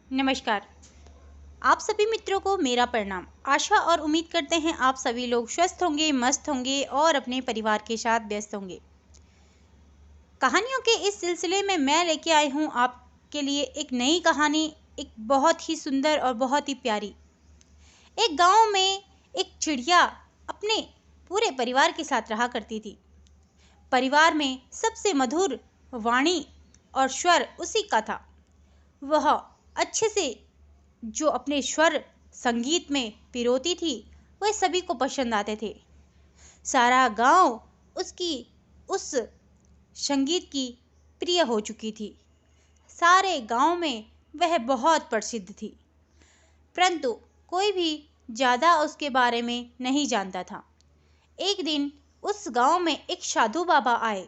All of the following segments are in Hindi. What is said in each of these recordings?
नमस्कार। आप सभी मित्रों को मेरा प्रणाम। आशा और उम्मीद करते हैं आप सभी लोग स्वस्थ होंगे, मस्त होंगे और अपने परिवार के साथ व्यस्त होंगे। कहानियों के इस सिलसिले में मैं लेके आई हूँ आपके लिए एक नई कहानी, एक बहुत ही सुंदर और बहुत ही प्यारी। एक गांव में एक चिड़िया अपने पूरे परिवार के साथ रहा करती थी। परिवार में सबसे मधुर वाणी और स्वर उसी का था। वह अच्छे से जो अपने स्वर संगीत में पिरोती थी, वह सभी को पसंद आते थे। सारा गांव उसकी उस संगीत की प्रिय हो चुकी थी। सारे गांव में वह बहुत प्रसिद्ध थी, परंतु कोई भी ज्यादा उसके बारे में नहीं जानता था। एक दिन उस गांव में एक साधु बाबा आए।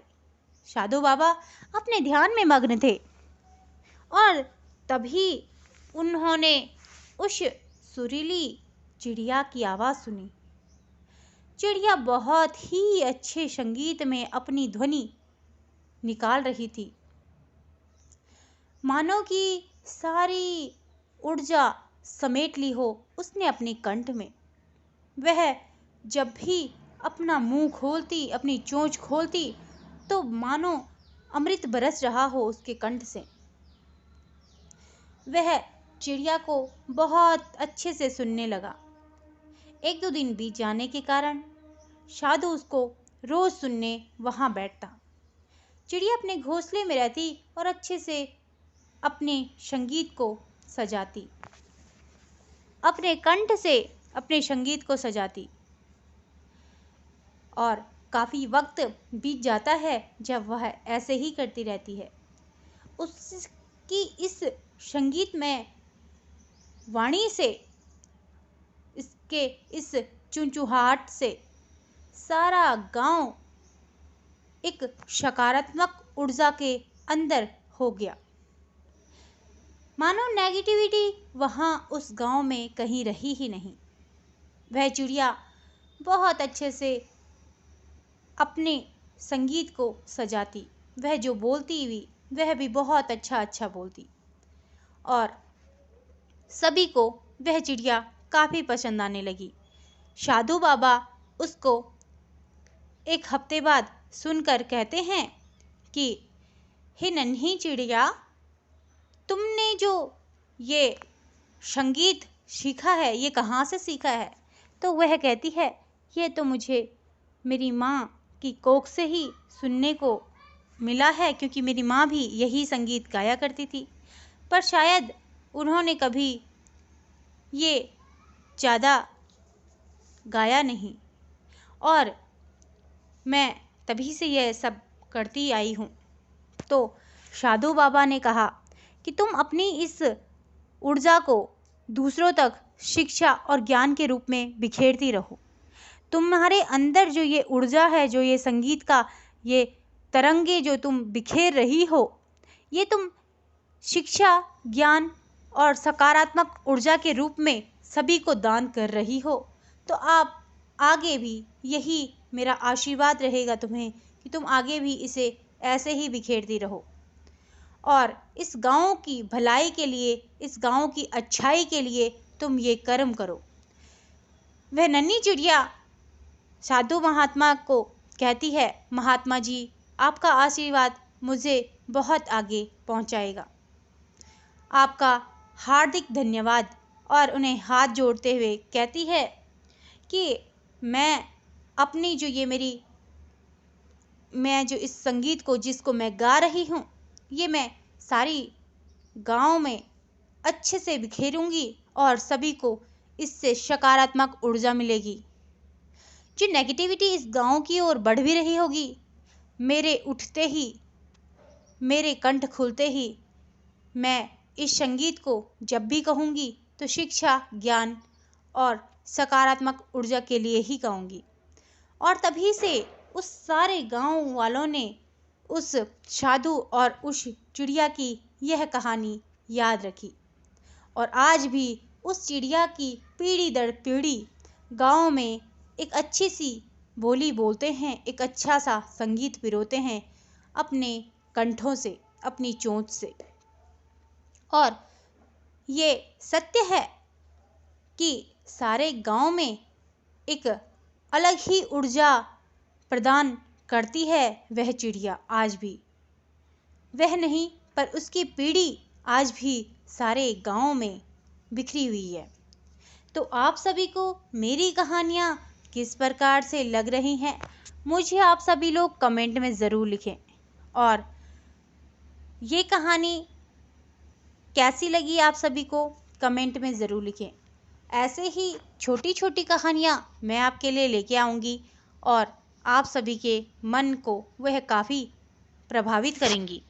साधु बाबा अपने ध्यान में मग्न थे और तभी उन्होंने उस सुरीली चिड़िया की आवाज सुनी। चिड़िया बहुत ही अच्छे संगीत में अपनी ध्वनि निकाल रही थी, मानो कि सारी ऊर्जा समेट ली हो उसने अपने कंठ में। वह जब भी अपना मुंह खोलती, अपनी चोंच खोलती, तो मानो अमृत बरस रहा हो उसके कंठ से। वह चिड़िया को बहुत अच्छे से सुनने लगा। एक दो दिन बीत जाने के कारण साधु उसको रोज सुनने वहां बैठता। चिड़िया अपने घोंसले में रहती और अच्छे से अपने संगीत को सजाती, अपने कंठ से अपने संगीत को सजाती। और काफी वक्त बीत जाता है जब वह ऐसे ही करती रहती है। उसकी इस संगीत में वाणी से, इसके इस चुंचुहाट से सारा गांव एक सकारात्मक ऊर्जा के अंदर हो गया। मानो नेगेटिविटी वहां उस गांव में कहीं रही ही नहीं। वह चिड़िया बहुत अच्छे से अपने संगीत को सजाती। वह जो बोलती भी, वह भी बहुत अच्छा अच्छा बोलती और सभी को वह चिड़िया काफी पसंद आने लगी। साधु बाबा उसको एक हफ्ते बाद सुनकर कहते हैं कि हे नन्ही चिड़िया, तुमने जो ये संगीत सीखा है, ये कहाँ से सीखा है? तो वह कहती है, ये तो मुझे मेरी माँ की कोख से ही सुनने को मिला है, क्योंकि मेरी माँ भी यही संगीत गाया करती थी। पर शायद उन्होंने कभी ये ज़्यादा गाया नहीं और मैं तभी से यह सब करती आई हूँ। तो साधु बाबा ने कहा कि तुम अपनी इस ऊर्जा को दूसरों तक शिक्षा और ज्ञान के रूप में बिखेरती रहो। तुम्हारे अंदर जो ये ऊर्जा है, जो ये संगीत का ये तरंगे जो तुम बिखेर रही हो, ये तुम शिक्षा, ज्ञान और सकारात्मक ऊर्जा के रूप में सभी को दान कर रही हो। तो आप आगे भी, यही मेरा आशीर्वाद रहेगा तुम्हें कि तुम आगे भी इसे ऐसे ही बिखेरती रहो और इस गांव की भलाई के लिए, इस गांव की अच्छाई के लिए तुम ये कर्म करो। वह नन्ही चिड़िया साधु महात्मा को कहती है, महात्मा जी, आपका आशीर्वाद मुझे बहुत आगे पहुंचाएगा। आपका हार्दिक धन्यवाद। और उन्हें हाथ जोड़ते हुए कहती है कि मैं अपनी जो ये मेरी, मैं जो इस संगीत को जिसको मैं गा रही हूँ, ये मैं सारी गांव में अच्छे से बिखेरूंगी और सभी को इससे सकारात्मक ऊर्जा मिलेगी। जो नेगेटिविटी इस गांव की ओर बढ़ भी रही होगी, मेरे उठते ही, मेरे कंठ खुलते ही मैं इस संगीत को जब भी कहूँगी तो शिक्षा, ज्ञान और सकारात्मक ऊर्जा के लिए ही कहूँगी। और तभी से उस सारे गांव वालों ने उस साधु और उस चिड़िया की यह कहानी याद रखी और आज भी उस चिड़िया की पीढ़ी दर पीढ़ी गांव में एक अच्छी सी बोली बोलते हैं, एक अच्छा सा संगीत पिरोते हैं अपने कंठों से, अपनी चोंच से। और ये सत्य है कि सारे गांव में एक अलग ही ऊर्जा प्रदान करती है वह चिड़िया आज भी। वह नहीं पर उसकी पीढ़ी आज भी सारे गांव में बिखरी हुई है। तो आप सभी को मेरी कहानियाँ किस प्रकार से लग रही हैं, मुझे आप सभी लोग कमेंट में ज़रूर लिखें। और ये कहानी कैसी लगी आप सभी को कमेंट में ज़रूर लिखें। ऐसे ही छोटी छोटी कहानियाँ मैं आपके लिए लेके आऊँगी और आप सभी के मन को वह काफ़ी प्रभावित करेंगी।